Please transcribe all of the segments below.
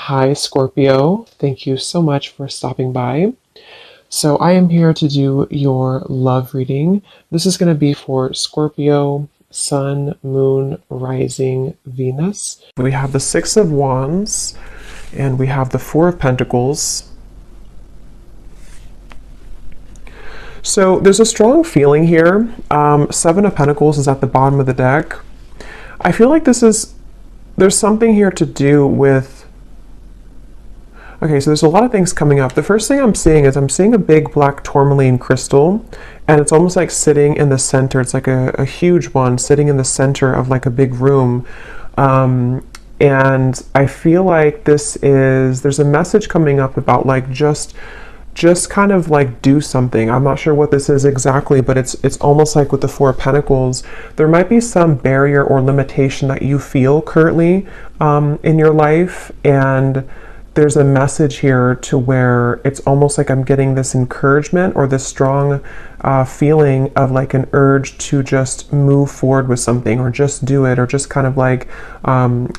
Hi, Scorpio. Thank you so much for stopping by. So, I am here to do your love reading. This is going to be for Scorpio, Sun, Moon, Rising, Venus. We have the Six of Wands and we have the Four of Pentacles. So, there's a strong feeling here. Seven of Pentacles is at the bottom of the deck. I feel like there's something here to do with. Okay, so there's a lot of things coming up. The first thing I'm seeing is I'm seeing a big black tourmaline crystal, and it's almost like sitting in the center. It's like a huge one sitting in the center of like a big room. And I feel like there's a message coming up about like just kind of like do something. I'm not sure what this is exactly, but it's almost like with the Four of Pentacles, there might be some barrier or limitation that you feel currently in your life, and there's a message here to where it's almost like I'm getting this encouragement or this strong feeling of like an urge to just move forward with something, or just do it, or just kind of like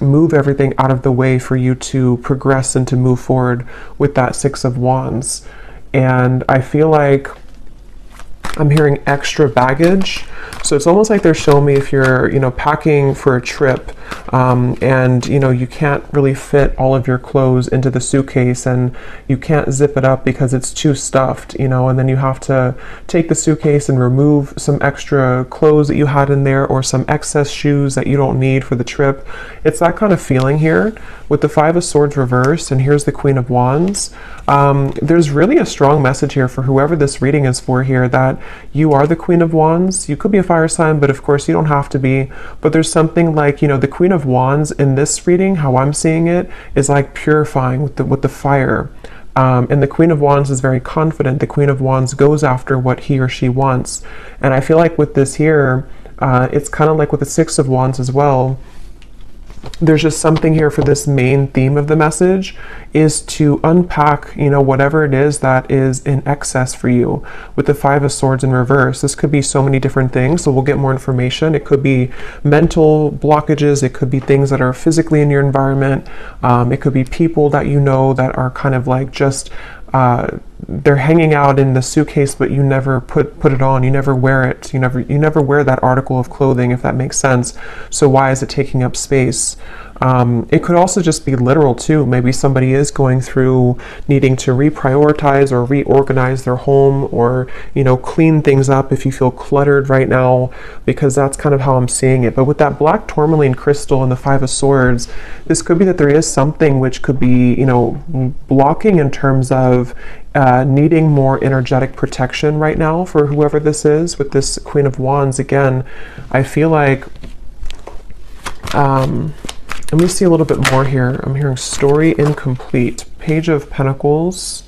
move everything out of the way for you to progress and to move forward with that Six of Wands. And I feel like I'm hearing extra baggage. So it's almost like they're showing me if you're, packing for a trip, and, you can't really fit all of your clothes into the suitcase, and you can't zip it up because it's too stuffed, and then you have to take the suitcase and remove some extra clothes that you had in there, or some excess shoes that you don't need for the trip. It's that kind of feeling here with the Five of Swords reversed, and here's the Queen of Wands. There's really a strong message here for whoever this reading is for here, that you are the Queen of Wands. You could be a fire sign, but of course you don't have to be. But there's something like, the Queen of Wands in this reading, how I'm seeing it, is like purifying with the fire. And the Queen of Wands is very confident. The Queen of Wands goes after what he or she wants. And I feel like with this here, it's kind of like with the Six of Wands as well. There's just something here for this main theme of the message is to unpack, whatever it is that is in excess for you. With the Five of Swords in reverse, this could be so many different things, so we'll get more information. It could be mental blockages, it could be things that are physically in your environment, it could be people that that are kind of like just they're hanging out in the suitcase, but you never put it on, you never wear it, you never wear that article of clothing, if that makes sense. So why is it taking up space? It could also just be literal too. Maybe somebody is going through needing to reprioritize or reorganize their home, or clean things up if you feel cluttered right now, because that's kind of how I'm seeing it. But with that black tourmaline crystal and the Five of Swords, this could be that there is something which could be blocking in terms of needing more energetic protection right now for whoever this is. With this Queen of Wands, again, I feel like let me see a little bit more here. I'm hearing story incomplete. Page of Pentacles.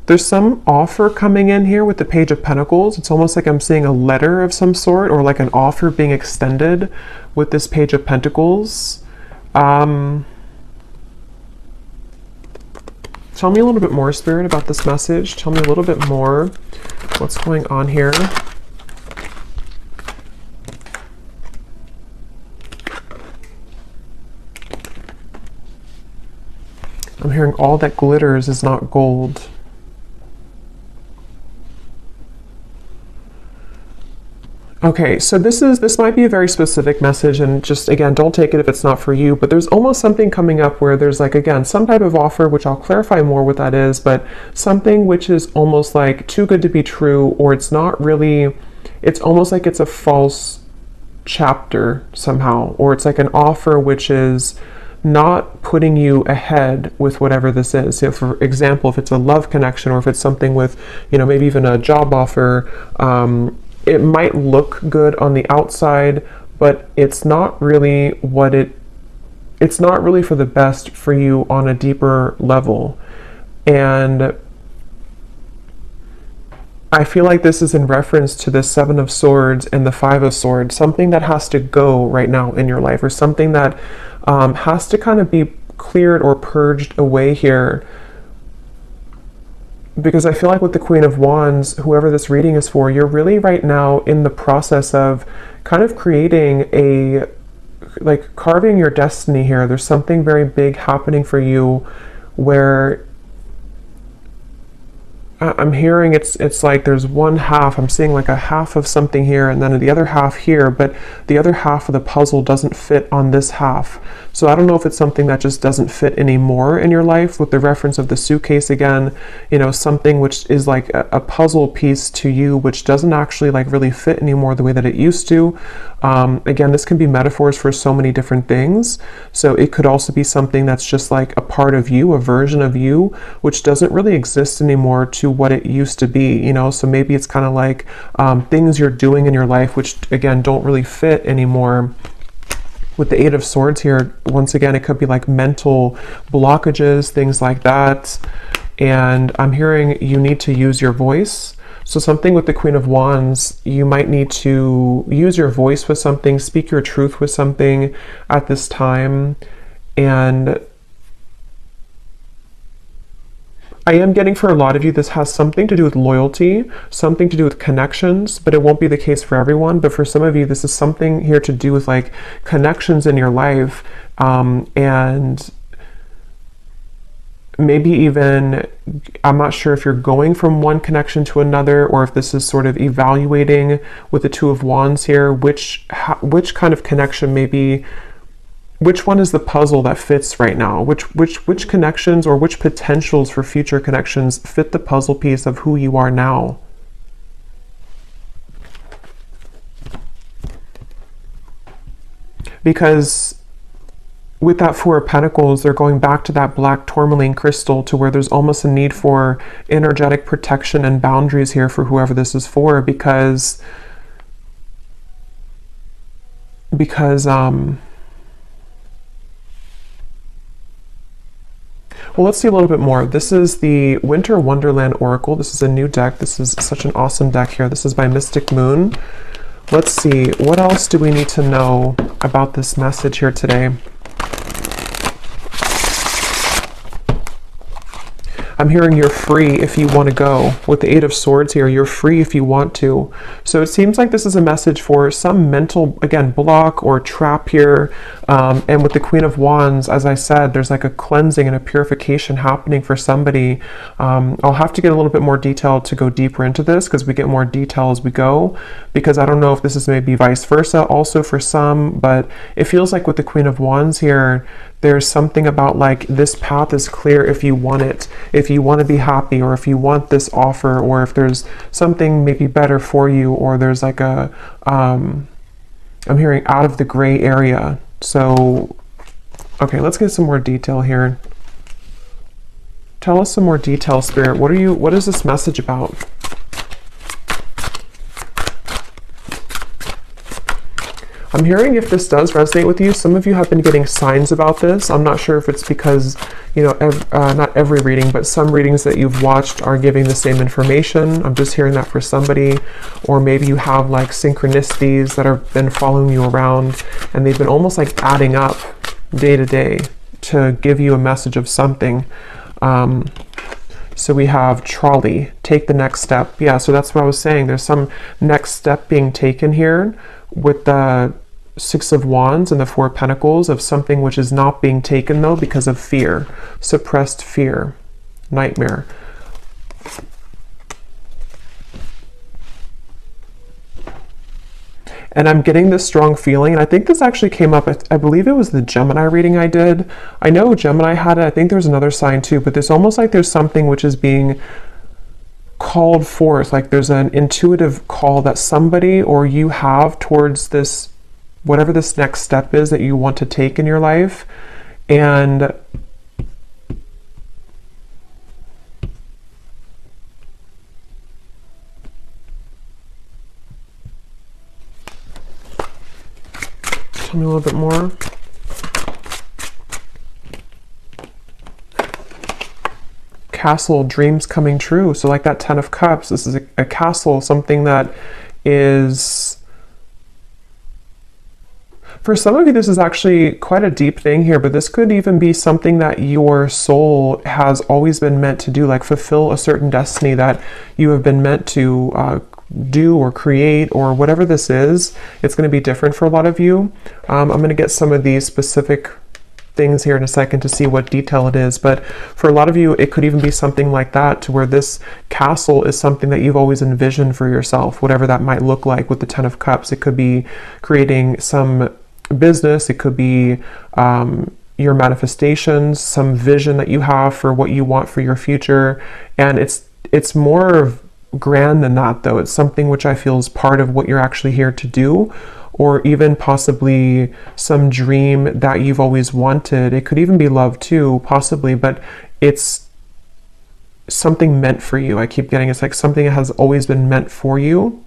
There's some offer coming in here with the Page of Pentacles. It's almost like I'm seeing a letter of some sort, or like an offer being extended with this Page of Pentacles. Tell me a little bit more, Spirit, about this message. Tell me a little bit more. What's going on here? I'm hearing all that glitters is not gold. Okay, so this might be a very specific message, and just again, don't take it if it's not for you, but there's almost something coming up where there's like, again, some type of offer, which I'll clarify more what that is, but something which is almost like too good to be true, or it's not really, it's almost like it's a false chapter somehow, or it's like an offer which is not putting you ahead with whatever this is. So for example, if it's a love connection, or if it's something with, maybe even a job offer, it might look good on the outside, but it's not really it's not really for the best for you on a deeper level. And I feel like this is in reference to the Seven of Swords and the Five of Swords, something that has to go right now in your life, or something that has to kind of be cleared or purged away here. Because I feel like with the Queen of Wands, whoever this reading is for, you're really right now in the process of kind of creating a like carving your destiny here. There's something very big happening for you where I'm hearing it's like there's one half, I'm seeing like a half of something here and then the other half here, but the other half of the puzzle doesn't fit on this half. So I don't know if it's something that just doesn't fit anymore in your life, with the reference of the suitcase again, you know, something which is like a puzzle piece to you which doesn't actually like really fit anymore the way that it used to. Again, this can be metaphors for so many different things. So it could also be something that's just like a part of you, a version of you, which doesn't really exist anymore to what it used to be, you know. So maybe it's kind of like things you're doing in your life which again don't really fit anymore. With the Eight of Swords here, once again, it could be like mental blockages, things like that. And I'm hearing you need to use your voice. So something with the Queen of Wands, you might need to use your voice with something, speak your truth with something at this time. And I am getting for a lot of you, this has something to do with loyalty, something to do with connections, but it won't be the case for everyone. But for some of you, this is something here to do with like connections in your life, and maybe even, I'm not sure if you're going from one connection to another, or if this is sort of evaluating with the Two of Wands here, which kind of connection maybe, which one is the puzzle that fits right now? Which connections or which potentials for future connections fit the puzzle piece of who you are now? Because with that Four of Pentacles, they're going back to that black tourmaline crystal, to where there's almost a need for energetic protection and boundaries here for whoever this is for, because well, let's see a little bit more. This is the Winter Wonderland Oracle. This is a new deck. This is such an awesome deck here. This is by Mystic Moon. Let's see, what else do we need to know about this message here today? I'm hearing you're free if you want to go. With the Eight of Swords here, you're free if you want to. So it seems like this is a message for some mental, again, block or trap here. And with the Queen of Wands, as I said, there's like a cleansing and a purification happening for somebody. I'll have to get a little bit more detail to go deeper into this, because we get more detail as we go, because I don't know if this is maybe vice versa also for some, but it feels like with the Queen of Wands here, there's something about like this path is clear if you want it, if you want to be happy, or if you want this offer, or if there's something maybe better for you, or there's like a, I'm hearing out of the gray area. So, okay, let's get some more detail here. Tell us some more detail, Spirit. What is this message about? I'm hearing, if this does resonate with you, some of you have been getting signs about this. I'm not sure if it's because, you know, not every reading, but some readings that you've watched are giving the same information. I'm just hearing that for somebody. Or maybe you have like synchronicities that have been following you around, and they've been almost like adding up day to day to give you a message of something. So we have trolley, take the next step. Yeah, so that's what I was saying. There's some next step being taken here with the Six of Wands and the Four of Pentacles, of something which is not being taken though because of fear, suppressed fear, nightmare. And I'm getting this strong feeling, and I think this actually came up, I believe it was the Gemini reading I did. I know Gemini had it, I think there's another sign too, but there's almost like there's something which is being called forth, like there's an intuitive call that somebody or you have towards this, whatever this next step is that you want to take in your life. And tell me a little bit more. Castle, dreams coming true. So like that Ten of Cups, this is a castle, something that is, for some of you, this is actually quite a deep thing here, but this could even be something that your soul has always been meant to do, like fulfill a certain destiny that you have been meant to do or create or whatever this is, it's going to be different for a lot of you. I'm going to get some of these specific things here in a second to see what detail it is, but for a lot of you it could even be something like that, to where this castle is something that you've always envisioned for yourself, whatever that might look like. With the Ten of Cups, it could be creating some business, it could be your manifestations, some vision that you have for what you want for your future, and it's more grand than that though. It's something which I feel is part of what you're actually here to do, or even possibly some dream that you've always wanted. It could even be love too, possibly, but it's something meant for you. I keep getting it's like something that has always been meant for you.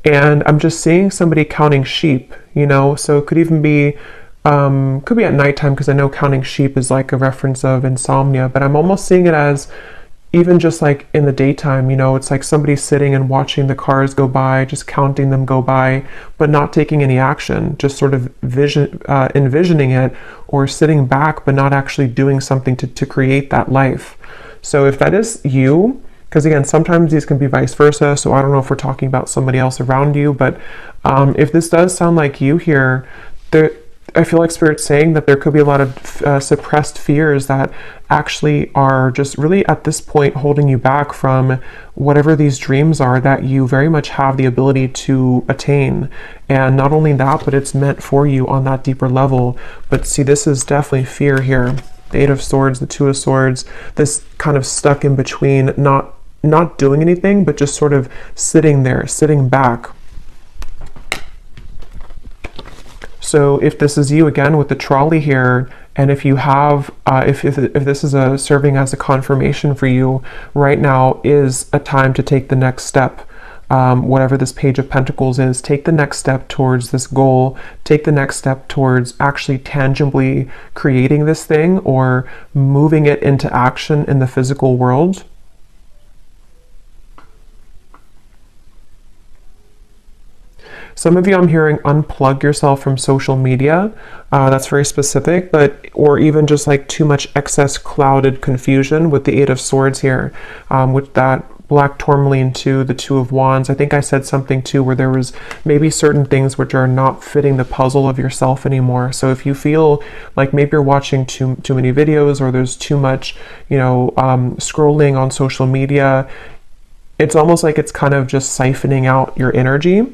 And I'm just seeing somebody counting sheep, you know, so it could even be could be at nighttime, because I know counting sheep is like a reference of insomnia, but I'm almost seeing it as even just like in the daytime, you know, it's like somebody sitting and watching the cars go by, just counting them go by, but not taking any action, just sort of envisioning it, or sitting back, but not actually doing something to create that life. So if that is you, because again, sometimes these can be vice versa, so I don't know if we're talking about somebody else around you, but if this does sound like you here, I feel like Spirit's saying that there could be a lot of suppressed fears that actually are just really at this point holding you back from whatever these dreams are that you very much have the ability to attain. And not only that, but it's meant for you on that deeper level. But see, this is definitely fear here. The Eight of Swords, the Two of Swords, this kind of stuck in between, not doing anything, but just sort of sitting there, sitting back. So if this is you again with the trolley here, and if you have, if this is serving as a confirmation for you, right now is a time to take the next step. Whatever this Page of Pentacles is, take the next step towards this goal, take the next step towards actually tangibly creating this thing or moving it into action in the physical world. Some of you, I'm hearing, unplug yourself from social media. That's very specific, or even just like too much excess clouded confusion with the Eight of Swords here, with that black tourmaline to the Two of Wands. I think I said something too where there was maybe certain things which are not fitting the puzzle of yourself anymore. So if you feel like maybe you're watching too many videos, or there's too much, you know, scrolling on social media, it's almost like it's kind of just siphoning out your energy.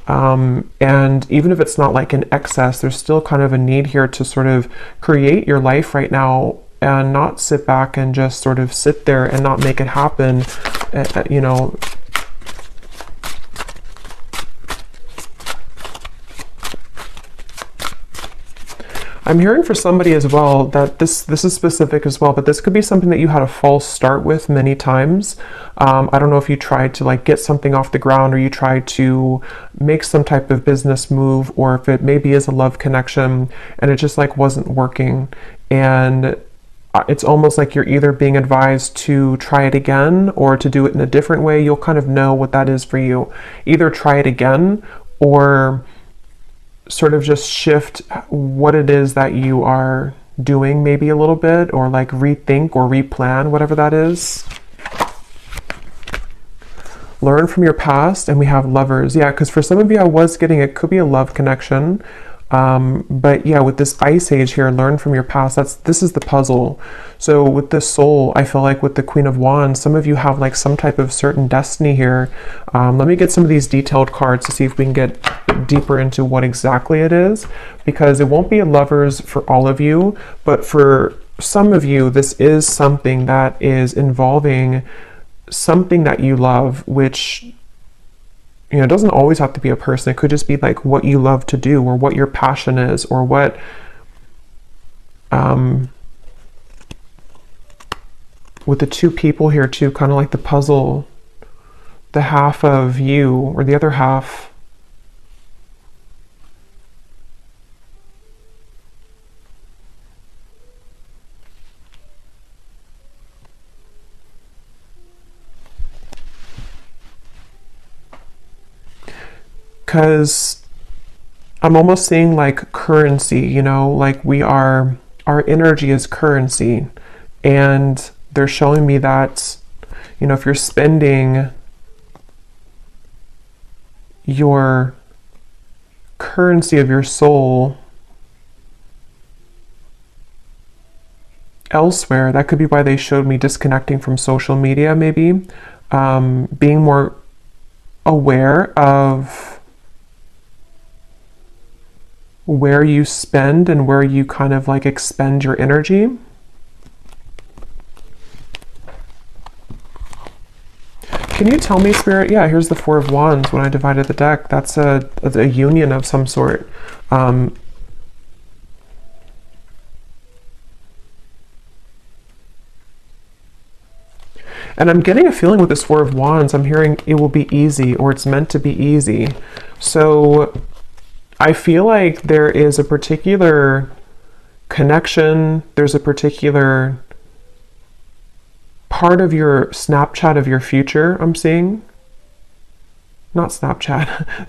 And even if it's not like an excess, there's still kind of a need here to sort of create your life right now, and not sit back and just sort of sit there and not make it happen, you know. I'm hearing for somebody as well that this is specific as well, but this could be something that you had a false start with many times. I don't know if you tried to like get something off the ground, or you tried to make some type of business move, or if it maybe is a love connection and it just like wasn't working. And it's almost like you're either being advised to try it again or to do it in a different way. You'll kind of know what that is for you. Either try it again, or sort of just shift what it is that you are doing maybe a little bit, or like rethink or replan, whatever that is. Learn from your past, and we have Lovers. Yeah, because for some of you, I was getting, it could be a love connection. But yeah, with this Ice Age here, learn from your past. This is the puzzle. So with the Soul, I feel like with the Queen of Wands, some of you have like some type of certain destiny here. Let me get some of these detailed cards to see if we can get deeper into what exactly it is, because it won't be a Lovers for all of you, but for some of you, this is something that is involving something that you love, which, you know, it doesn't always have to be a person. It could just be like what you love to do, or what your passion is, or what with the two people here too, kind of like the puzzle, the half of you or the other half. Because I'm almost seeing like currency, you know, like our energy is currency, and they're showing me that, you know, if you're spending your currency of your soul elsewhere, that could be why they showed me disconnecting from social media, maybe. Being more aware of where you spend and where you kind of like expend your energy. Can you tell me, Spirit? Yeah, here's the Four of Wands when I divided the deck. That's a union of some sort. And I'm getting a feeling with this Four of Wands, I'm hearing it will be easy, or it's meant to be easy. So I feel like there is a particular connection, there's a particular part of your Snapchat of your future I'm seeing. Not Snapchat,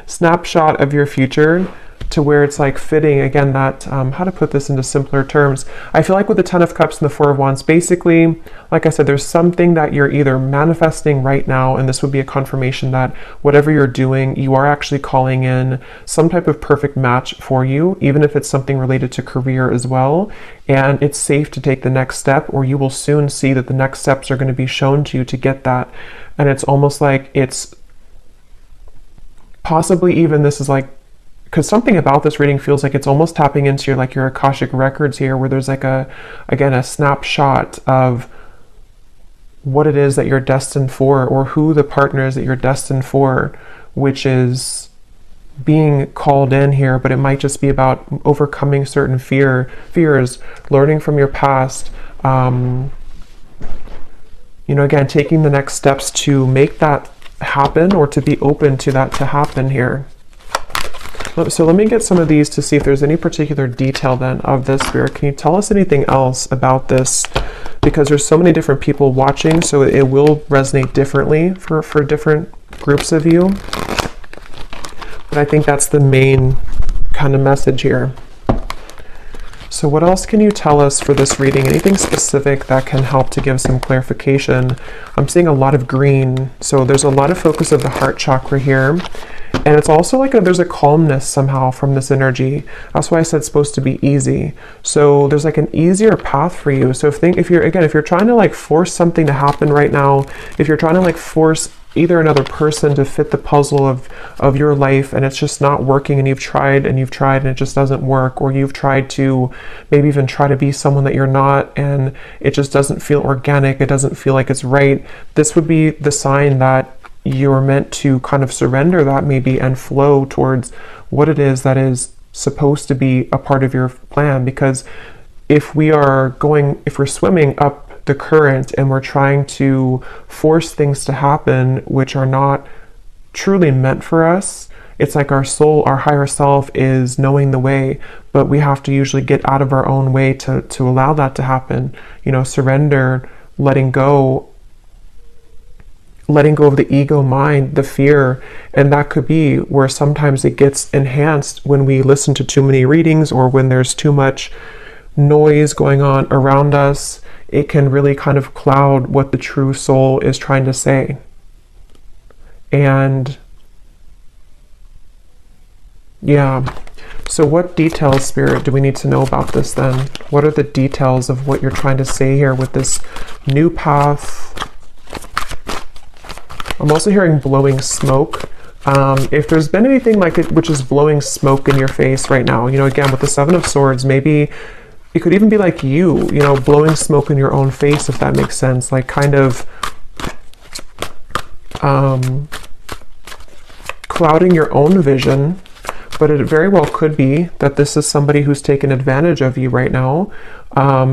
snapshot of your future, to where it's like fitting, again, that, how to put this into simpler terms. I feel like with the Ten of Cups and the Four of Wands, basically, like I said, there's something that you're either manifesting right now, and this would be a confirmation that whatever you're doing, you are actually calling in some type of perfect match for you, even if it's something related to career as well. And it's safe to take the next step, or you will soon see that the next steps are going to be shown to you to get that. And it's almost like it's possibly even, this is like, because something about this reading feels like it's almost tapping into your, like your Akashic records here, where there's like a snapshot of what it is that you're destined for, or who the partner is that you're destined for, which is being called in here. But it might just be about overcoming certain fears, learning from your past, you know, again, taking the next steps to make that happen, or to be open to that to happen here. So let me get some of these to see if there's any particular detail then of this, Spirit. Can you tell us anything else about this? Because there's so many different people watching, so it will resonate differently for different groups of you. But I think that's the main kind of message here. So what else can you tell us for this reading? Anything specific that can help to give some clarification? I'm seeing a lot of green, so there's a lot of focus of the heart chakra here. And it's also like there's a calmness somehow from this energy. That's why I said it's supposed to be easy. So there's like an easier path for you. So if you're trying to like force something to happen right now, if you're trying to like force either another person to fit the puzzle of your life, and it's just not working, and you've tried and it just doesn't work, or you've tried to maybe even try to be someone that you're not, and it just doesn't feel organic, it doesn't feel like it's right, this would be the sign that you're meant to kind of surrender that maybe and flow towards what it is that is supposed to be a part of your plan. Because if we're swimming up the current and we're trying to force things to happen which are not truly meant for us, it's like our soul, our higher self is knowing the way, but we have to usually get out of our own way to allow that to happen. You know, surrender, letting go of the ego mind, the fear. And that could be where sometimes it gets enhanced when we listen to too many readings, or when there's too much noise going on around us. It can really kind of cloud what the true soul is trying to say. And yeah, so what details, Spirit, do we need to know about this then? What are the details of what you're trying to say here with this new path? I'm also hearing blowing smoke. If there's been anything like it which is blowing smoke in your face right now, you know, again, with the Seven of Swords, maybe it could even be like you know, blowing smoke in your own face, if that makes sense, like kind of clouding your own vision. But it very well could be that this is somebody who's taken advantage of you right now,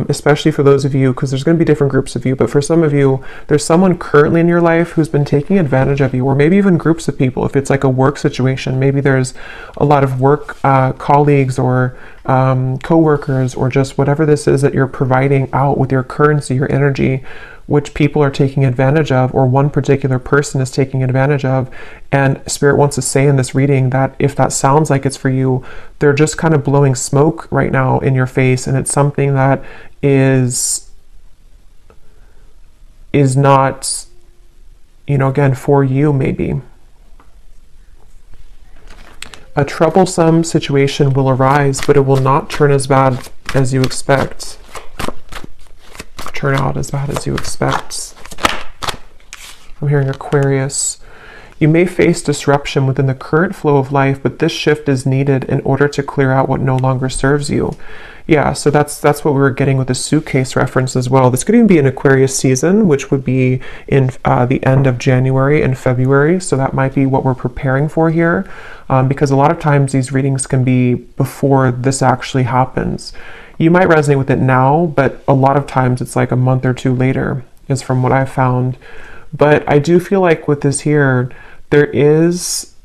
especially for those of you, because there's going to be different groups of you, but for some of you, there's someone currently in your life who's been taking advantage of you, or maybe even groups of people. If it's like a work situation, maybe there's a lot of work colleagues or co-workers, or just whatever this is that you're providing out with your currency, your energy, which people are taking advantage of, or one particular person is taking advantage of. And Spirit wants to say in this reading that if that sounds like it's for you, they're just kind of blowing smoke right now in your face, and it's something that is is not, you know, again, for you maybe. A troublesome situation will arise, but it will not turn as bad as you expect. Turn out as bad as you expect. I'm hearing Aquarius. You may face disruption within the current flow of life, but this shift is needed in order to clear out what no longer serves you. Yeah, so that's what we were getting with the suitcase reference as well. This could even be an Aquarius season, which would be in the end of January and February. So that might be what we're preparing for here, because a lot of times these readings can be before this actually happens. You might resonate with it now, but a lot of times it's like a month or two later, is from what I've found. But I do feel like with this here, there is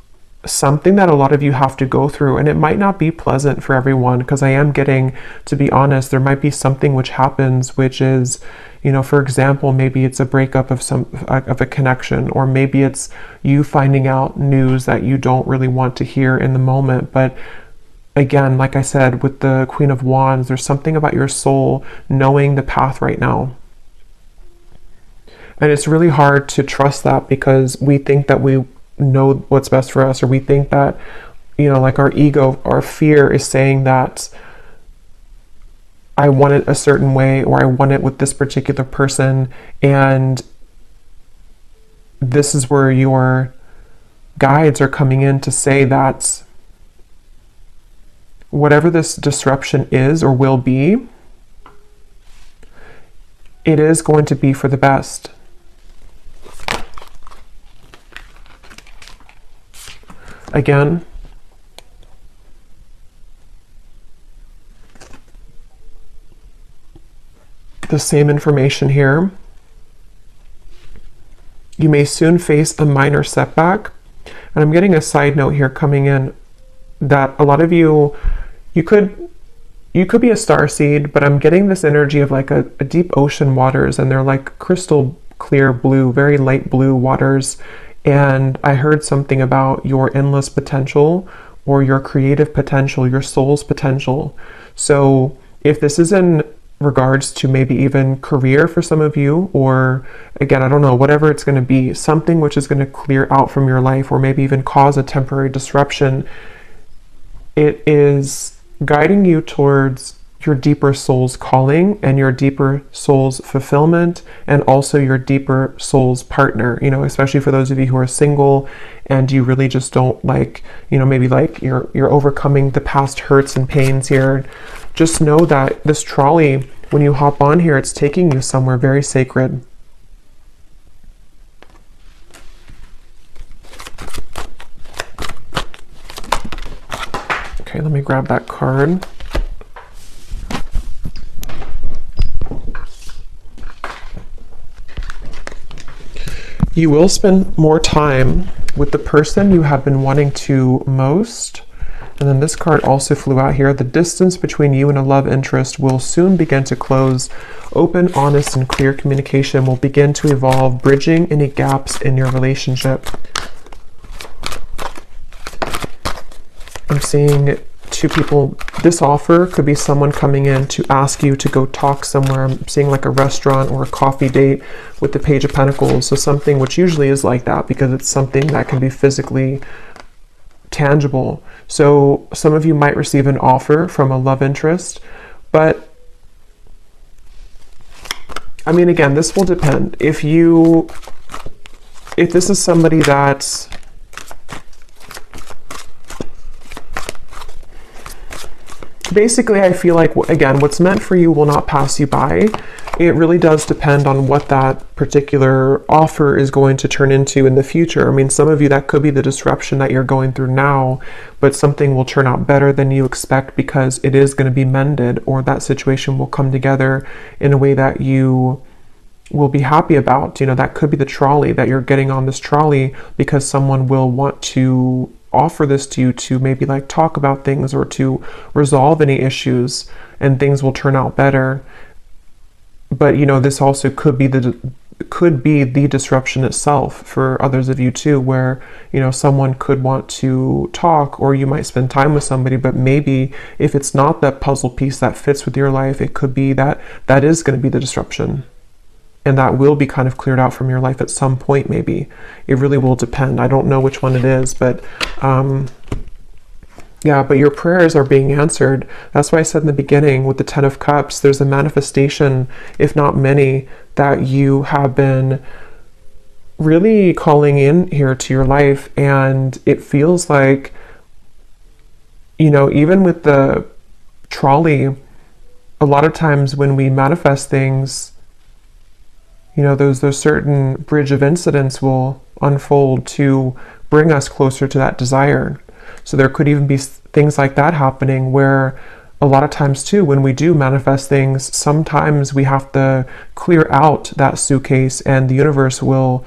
something that a lot of you have to go through, and it might not be pleasant for everyone, because I am getting, to be honest, there might be something which happens, which is, you know, for example, maybe it's a breakup of a connection, or maybe it's you finding out news that you don't really want to hear in the moment. But again, like I said, with the Queen of Wands, there's something about your soul knowing the path right now. And it's really hard to trust that, because we think that we know what's best for us, or we think that, you know, like our ego, our fear is saying that I want it a certain way, or I want it with this particular person. And this is where your guides are coming in to say that whatever this disruption is or will be, it is going to be for the best. Again, the same information here. You may soon face a minor setback. And I'm getting a side note here coming in that a lot of you could be a starseed, but I'm getting this energy of like a deep ocean waters, and they're like crystal clear blue, very light blue waters. And I heard something about your endless potential, or your creative potential, your soul's potential. So if this is in regards to maybe even career for some of you, or again, I don't know, whatever it's going to be, something which is going to clear out from your life, or maybe even cause a temporary disruption, it is guiding you towards your deeper soul's calling and your deeper soul's fulfillment, and also your deeper soul's partner, you know, especially for those of you who are single and you really just don't like, you know, maybe like you're overcoming the past hurts and pains here. Just know that this trolley, when you hop on here, it's taking you somewhere very sacred. Okay, let me grab that card. You will spend more time with the person you have been wanting to most. And then this card also flew out here. The distance between you and a love interest will soon begin to close. Open, honest, and clear communication will begin to evolve, bridging any gaps in your relationship. I'm seeing two people. This offer could be someone coming in to ask you to go talk somewhere. I'm seeing like a restaurant or a coffee date with the Page of Pentacles. So something which usually is like that, because it's something that can be physically tangible. So some of you might receive an offer from a love interest, but I mean, again, this will depend. If this is somebody that's basically, I feel like, again, what's meant for you will not pass you by. It really does depend on what that particular offer is going to turn into in the future. I mean, some of you, that could be the disruption that you're going through now, but something will turn out better than you expect, because it is going to be mended, or that situation will come together in a way that you will be happy about. You know, that could be the trolley, that you're getting on this trolley because someone will want to offer this to you to maybe like talk about things, or to resolve any issues, and things will turn out better. But you know, this also could be the disruption itself for others of you too, where, you know, someone could want to talk, or you might spend time with somebody, but maybe if it's not that puzzle piece that fits with your life, it could be that is going to be the disruption. and that will be kind of cleared out from your life at some point. Maybe it really will depend. I don't know which one it is, but yeah, but your prayers are being answered. That's why I said in the beginning with the 10 of Cups, there's a manifestation, if not many, that you have been really calling in here to your life. And it feels like, you know, even with the trolley, a lot of times when we manifest things, you know, those certain bridge of incidents will unfold to bring us closer to that desire. So there could even be things like that happening, where a lot of times too, when we do manifest things, sometimes we have to clear out that suitcase, and the universe will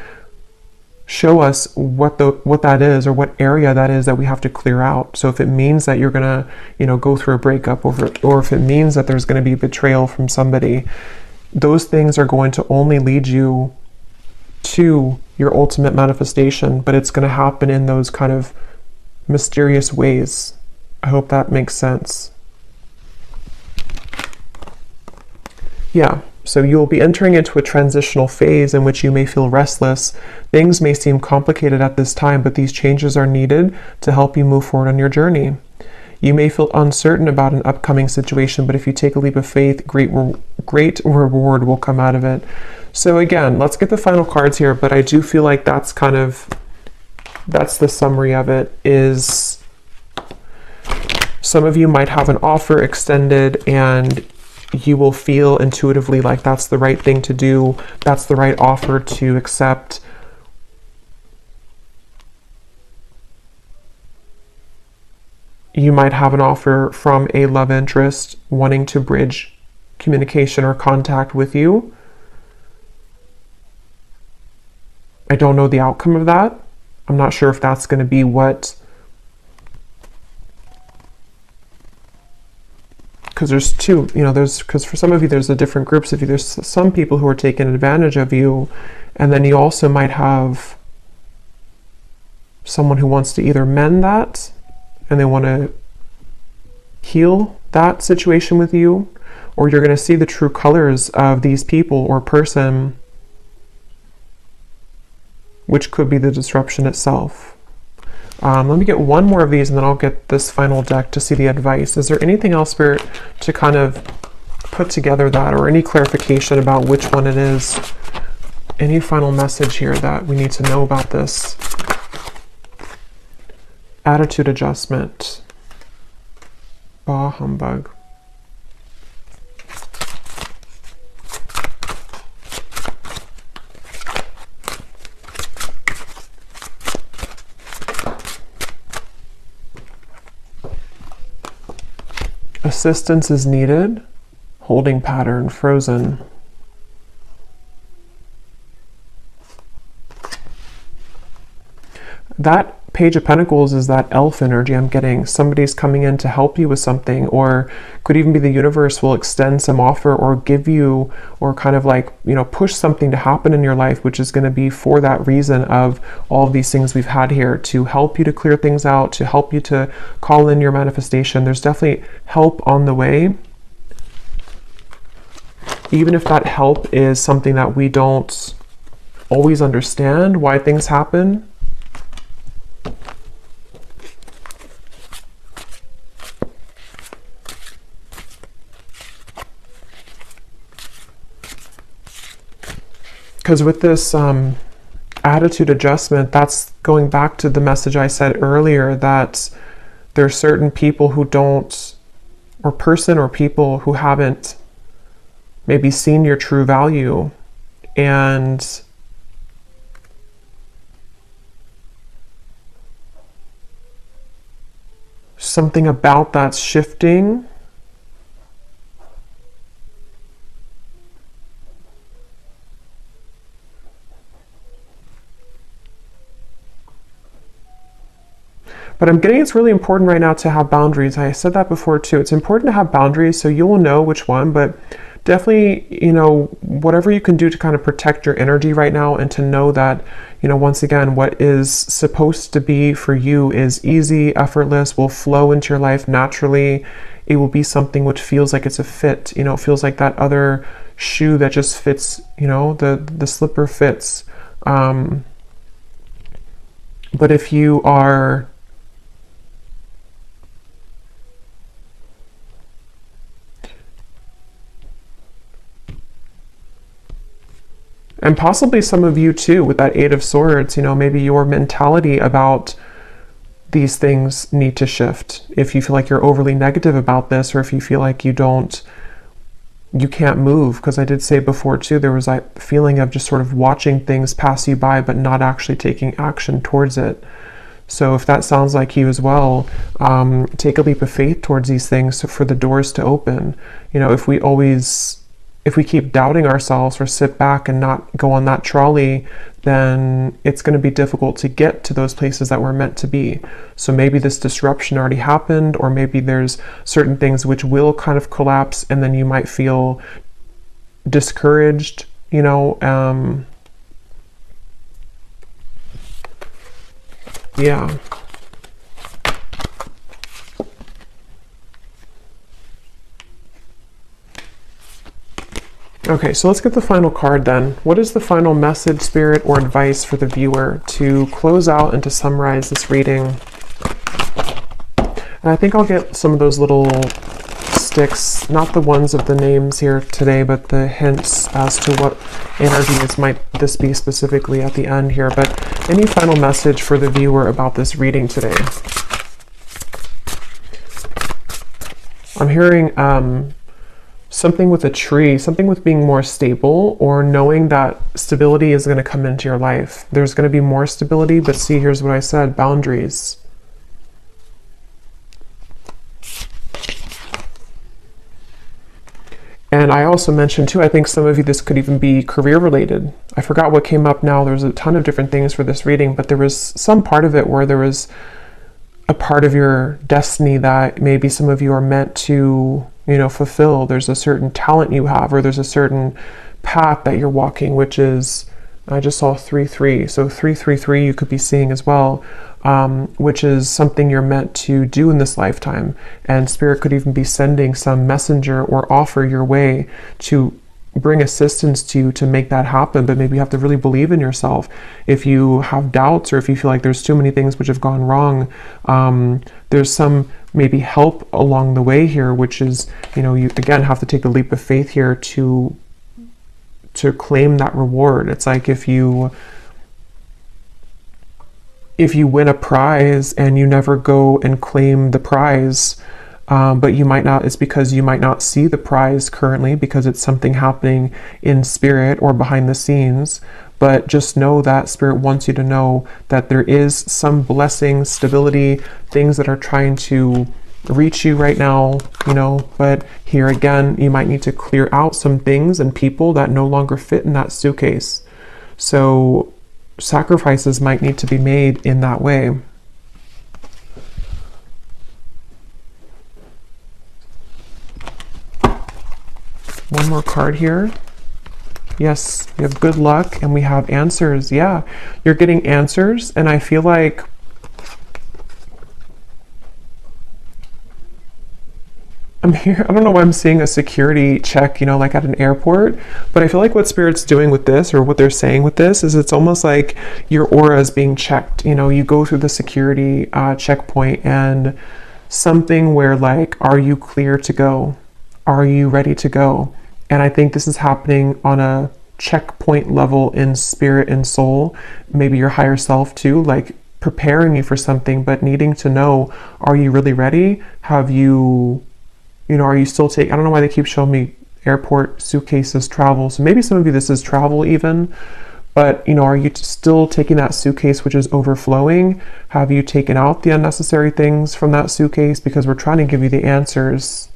show us what that is, or what area that is that we have to clear out. So if it means that you're gonna, you know, go through a breakup, or if it means that there's going to be betrayal from somebody, those things are going to only lead you to your ultimate manifestation, but it's going to happen in those kind of mysterious ways. I hope that makes sense. Yeah, so you'll be entering into a transitional phase in which you may feel restless. Things may seem complicated at this time, but these changes are needed to help you move forward on your journey. You may feel uncertain about an upcoming situation, but if you take a leap of faith, great reward will come out of it. So again, let's get the final cards here, but I do feel like that's the summary of it. Is some of you might have an offer extended, and you will feel intuitively like that's the right thing to do, that's the right offer to accept. You might have an offer from a love interest wanting to bridge communication or contact with you. I don't know the outcome of that. I'm not sure if that's going to be what, because there's two, you know, because for some of you, there's a different groups of you. There's some people who are taking advantage of you, and then you also might have someone who wants to either mend that, and they want to heal that situation with you, or you're going to see the true colors of these people or person, which could be the disruption itself. Let me get one more of these, and then I'll get this final deck to see the advice. Is there anything else, Spirit, to kind of put together that, or any clarification about which one it is? Any final message here that we need to know about this? Attitude adjustment. Bah humbug. Assistance is needed. Holding pattern, frozen. That Page of Pentacles is that elf energy I'm getting. Somebody's coming in to help you with something, or could even be the universe will extend some offer, or give you, or kind of like, you know, push something to happen in your life, which is going to be for that reason of all of these things we've had here, to help you to clear things out, to help you to call in your manifestation. There's definitely help on the way. Even if that help is something that we don't always understand why things happen. Because with this attitude adjustment, that's going back to the message I said earlier, that there are certain people who don't, or person or people who haven't maybe seen your true value, and something about that's shifting. But I'm getting it's really important right now to have boundaries. I said that before too. It's important to have boundaries, so you will know which one, but definitely, you know, whatever you can do to kind of protect your energy right now, and to know that, you know, once again, what is supposed to be for you is easy, effortless, will flow into your life naturally. It will be something which feels like it's a fit, you know, it feels like that other shoe that just fits, you know, the slipper fits. But if you are and possibly some of you too, with that Eight of Swords, you know, maybe your mentality about these things need to shift. If you feel like you're overly negative about this, or if you feel like you can't move, because I did say before too, there was that feeling of just sort of watching things pass you by, but not actually taking action towards it. So if that sounds like you as well, take a leap of faith towards these things for the doors to open. You know, if we keep doubting ourselves or sit back and not go on that trolley, then it's going to be difficult to get to those places that we're meant to be. So maybe this disruption already happened, or maybe there's certain things which will kind of collapse, and then you might feel discouraged, you know. Yeah. Okay, so let's get the final card then. What is the final message, spirit, or advice for the viewer to close out and to summarize this reading? And I think I'll get some of those little sticks, not the ones of the names here today, but the hints as to what energies might this be specifically at the end here. But any final message for the viewer about this reading today? I'm hearing something with a tree, something with being more stable, or knowing that stability is going to come into your life. There's going to be more stability, but see, here's what I said, boundaries. And I also mentioned too, I think some of you, this could even be career related. I forgot what came up now. There's a ton of different things for this reading, but there was some part of it where there was a part of your destiny that maybe some of you are meant to, you know, fulfill. There's a certain talent you have, or there's a certain path that you're walking, which is, I just saw 3-3. So 3-3-3 you could be seeing as well, which is something you're meant to do in this lifetime. And Spirit could even be sending some messenger or offer your way to bring assistance to you to make that happen. But maybe you have to really believe in yourself. If you have doubts, or if you feel like there's too many things which have gone wrong, there's some maybe help along the way here, which is, you know, you again have to take a leap of faith here to claim that reward. It's like if you win a prize and you never go and claim the prize, but you might not, it's because you might not see the prize currently, because it's something happening in spirit or behind the scenes. But just know that Spirit wants you to know that there is some blessing, stability, things that are trying to reach you right now, you know. But here again, you might need to clear out some things and people that no longer fit in that suitcase. So sacrifices might need to be made in that way. One more card here. Yes, we have good luck and we have answers. Yeah, you're getting answers, and I feel like I'm here. I don't know why I'm seeing a security check, you know, like at an airport, but I feel like what Spirit's doing with this, or what they're saying with this, is it's almost like your aura is being checked. You know, you go through the security checkpoint, and something where like, are you clear to go? Are you ready to go? And I think this is happening on a checkpoint level in spirit and soul, maybe your higher self too, like preparing you for something, but needing to know, are you really ready? Have you, you know, are you still taking, I don't know why they keep showing me airport suitcases, travel. So maybe some of you, this is travel even, but you know, are you still taking that suitcase which is overflowing? Have you taken out the unnecessary things from that suitcase? Because we're trying to give you the answers.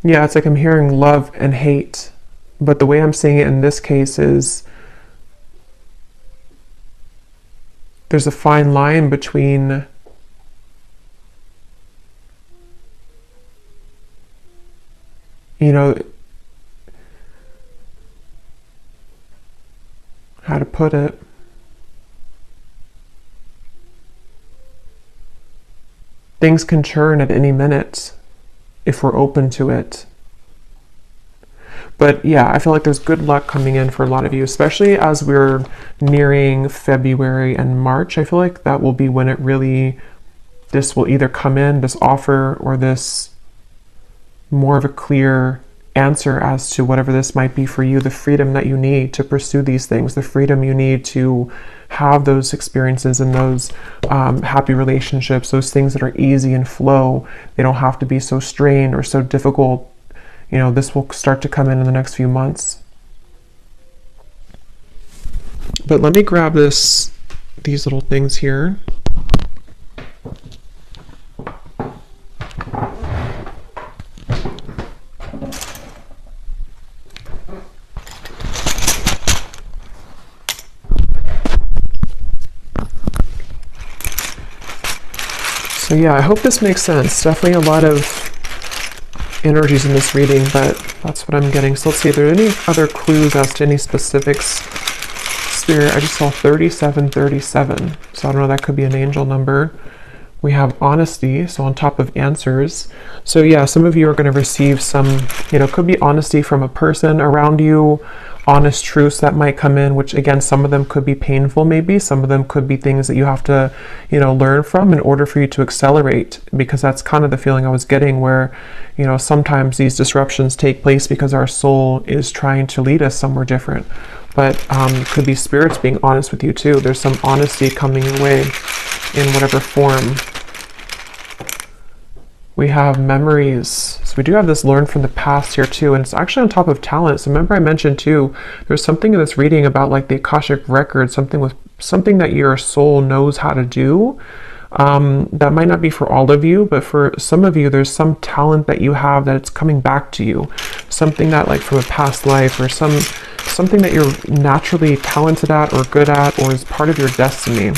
Yeah, it's like I'm hearing love and hate, but the way I'm saying it in this case is there's a fine line between how to put it. Things can churn at any minute if we're open to it. But yeah, I feel like there's good luck coming in for a lot of you, especially as we're nearing February and March. I feel like that will be when it really, this will either come in, this offer, or this more of a clear answer as to whatever this might be for you, the freedom that you need to pursue these things, the freedom you need to have those experiences and those happy relationships, those things that are easy and flow. They don't have to be so strained or so difficult. This will start to come in the next few months. But let me grab these little things here. So yeah, I hope this makes sense. Definitely a lot of energies in this reading, but that's what I'm getting. So let's see if there are any other clues as to any specifics. Spirit, I just saw 3737. So I don't know, that could be an angel number. We have honesty, so on top of answers. So yeah, some of you are going to receive some, could be honesty from a person around you, honest truths that might come in, which again, some of them could be painful maybe, some of them could be things that you have to, learn from in order for you to accelerate, because that's kind of the feeling I was getting where, sometimes these disruptions take place because our soul is trying to lead us somewhere different. But could be spirits being honest with you too. There's some honesty coming your way in whatever form. We have memories. So we do have this learn from the past here too, and it's actually on top of talent. So remember I mentioned too, there's something in this reading about like the Akashic record, something that your soul knows how to do. That might not be for all of you, but for some of you, there's some talent that you have that it's coming back to you. Something that like from a past life, or something that you're naturally talented at or good at, or is part of your destiny.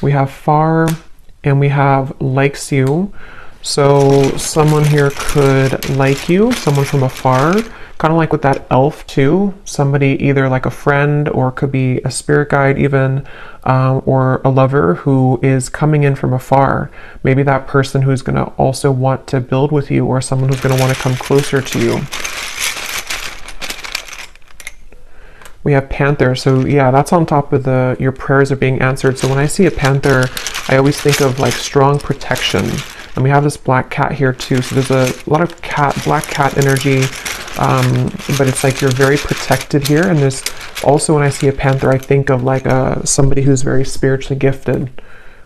We have far, and we have likes you. So someone here could like you, someone from afar, kind of like with that elf too. Somebody either like a friend, or could be a spirit guide even, or a lover who is coming in from afar. Maybe that person who's going to also want to build with you, or someone who's going to want to come closer to you. We have panther. So yeah, that's on top of your prayers are being answered. So when I see a panther, I always think of like strong protection. And we have this black cat here too. So there's a lot of black cat energy, but it's like you're very protected here. And there's also, when I see a panther, I think of like somebody who's very spiritually gifted.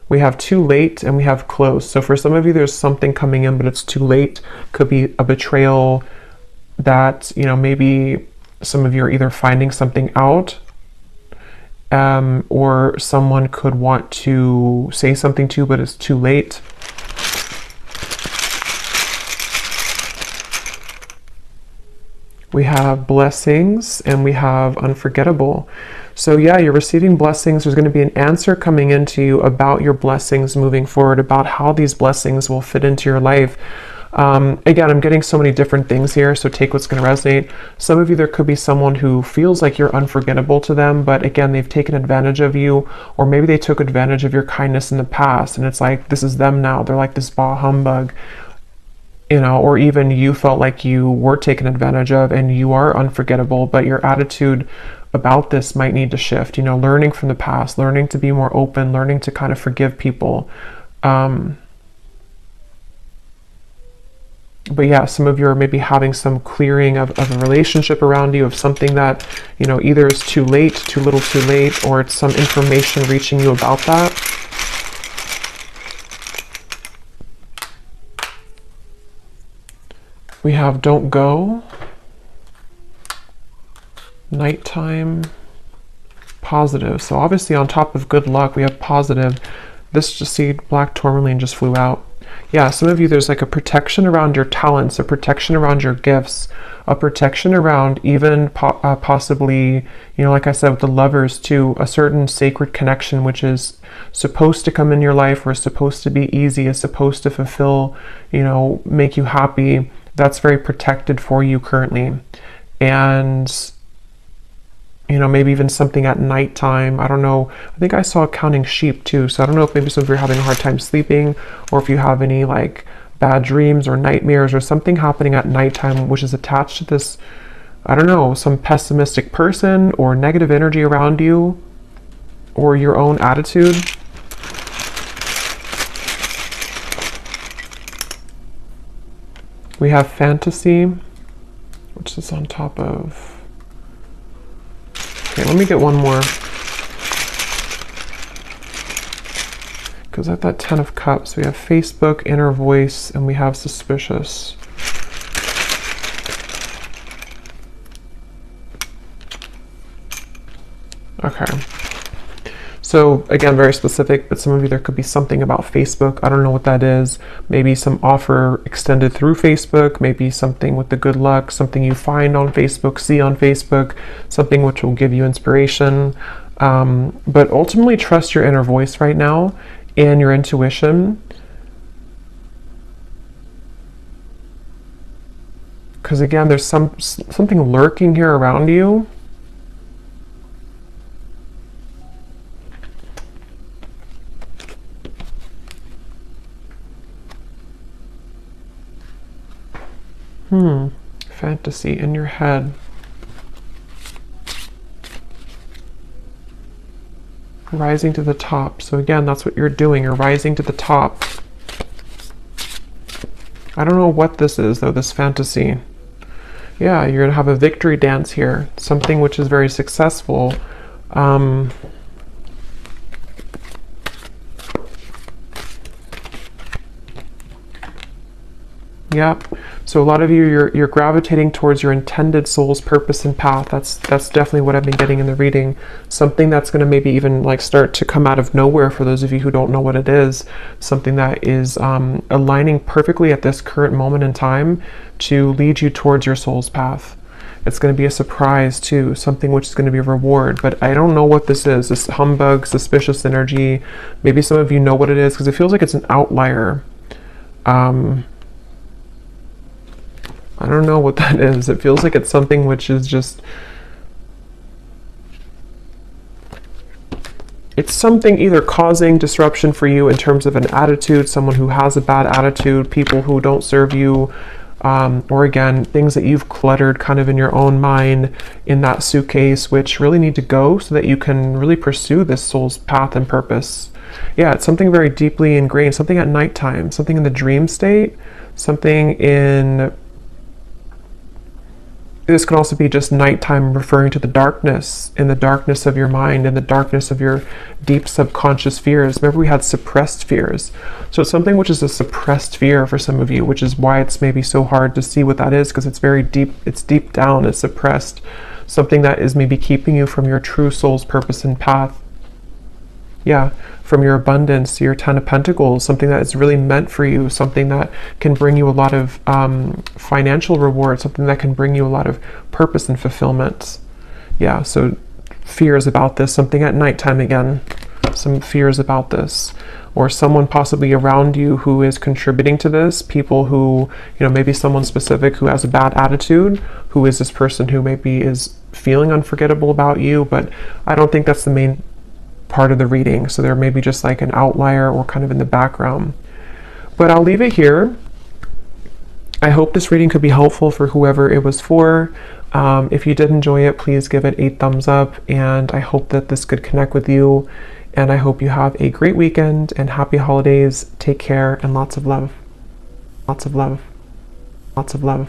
We have too late, and we have close. So for some of you, there's something coming in, but it's too late. Could be a betrayal that, maybe some of you are either finding something out, or someone could want to say something to you, but it's too late. We have blessings, and we have unforgettable. So yeah, you're receiving blessings. There's going to be an answer coming into you about your blessings moving forward, about how these blessings will fit into your life. Again, I'm getting so many different things here, so take what's going to resonate. Some of you, there could be someone who feels like you're unforgettable to them, but again, they've taken advantage of you, or maybe they took advantage of your kindness in the past, and it's like, this is them now. They're like this bah humbug, or even you felt like you were taken advantage of and you are unforgettable, but your attitude about this might need to shift, learning from the past, learning to be more open, learning to kind of forgive people. But yeah, some of you are maybe having some clearing of a relationship around you, of something that, either is too late, too little too late, or it's some information reaching you about that. We have don't go, nighttime, positive. So obviously on top of good luck, we have positive. This just see black tourmaline just flew out. Yeah, some of you, there's like a protection around your talents, a protection around your gifts, a protection around even possibly, you know, like I said with the lovers too, a certain sacred connection which is supposed to come in your life, or is supposed to be easy, is supposed to fulfill, you know, make you happy. That's very protected for you currently. And you know, maybe even something at nighttime. I don't know. I think I saw counting sheep too. So I don't know if maybe some of you are having a hard time sleeping, or if you have any like bad dreams or nightmares or something happening at nighttime which is attached to this, I don't know, some pessimistic person or negative energy around you, or your own attitude. We have fantasy, which is on top of... Okay, let me get one more. Because at that 10 of Cups, we have Facebook, inner voice, and we have suspicious. Okay. So again, very specific, but some of you, there could be something about Facebook. I don't know what that is. Maybe some offer extended through Facebook, maybe something with the good luck, something you find on Facebook, see on Facebook, something which will give you inspiration. But ultimately trust your inner voice right now and your intuition. Because again, there's something lurking here around you. Fantasy in your head. Rising to the top. So again, that's what you're doing. You're rising to the top. I don't know what this is though, this fantasy. Yeah, you're gonna have a victory dance here. Something which is very successful. Yep. So a lot of you, you're gravitating towards your intended soul's purpose and path. That's definitely what I've been getting in the reading. Something that's going to maybe even like start to come out of nowhere for those of you who don't know what it is. Something that is aligning perfectly at this current moment in time to lead you towards your soul's path. It's going to be a surprise too, something which is going to be a reward, but I don't know what this is. This humbug, suspicious energy. Maybe some of you know what it is because it feels like it's an outlier. I don't know what that is. It feels like it's something which is just... It's something either causing disruption for you in terms of an attitude, someone who has a bad attitude, people who don't serve you, or again, things that you've cluttered kind of in your own mind in that suitcase, which really need to go so that you can really pursue this soul's path and purpose. Yeah, it's something very deeply ingrained, something at nighttime, something in the dream state, something in... This can also be just nighttime, referring to the darkness, in the darkness of your mind, in the darkness of your deep subconscious fears. Remember, we had suppressed fears. So it's something which is a suppressed fear for some of you, which is why it's maybe so hard to see what that is, because it's very deep, it's deep down, it's suppressed. Something that is maybe keeping you from your true soul's purpose and path. Yeah, from your abundance to your 10 of Pentacles, something that is really meant for you, something that can bring you a lot of financial reward, something that can bring you a lot of purpose and fulfillment. Yeah, so fears about this, something at nighttime again, some fears about this, or someone possibly around you who is contributing to this, people who, you know, maybe someone specific who has a bad attitude, who is this person who maybe is feeling unforgettable about you, but I don't think that's the main part of the reading, so there may be just like an outlier or kind of in the background. But I'll leave it here. I hope this reading could be helpful for whoever it was for. If you did enjoy it, please give it a thumbs up, and I hope that this could connect with you, and I hope you have a great weekend and happy holidays. Take care and lots of love. Lots of love. Lots of love.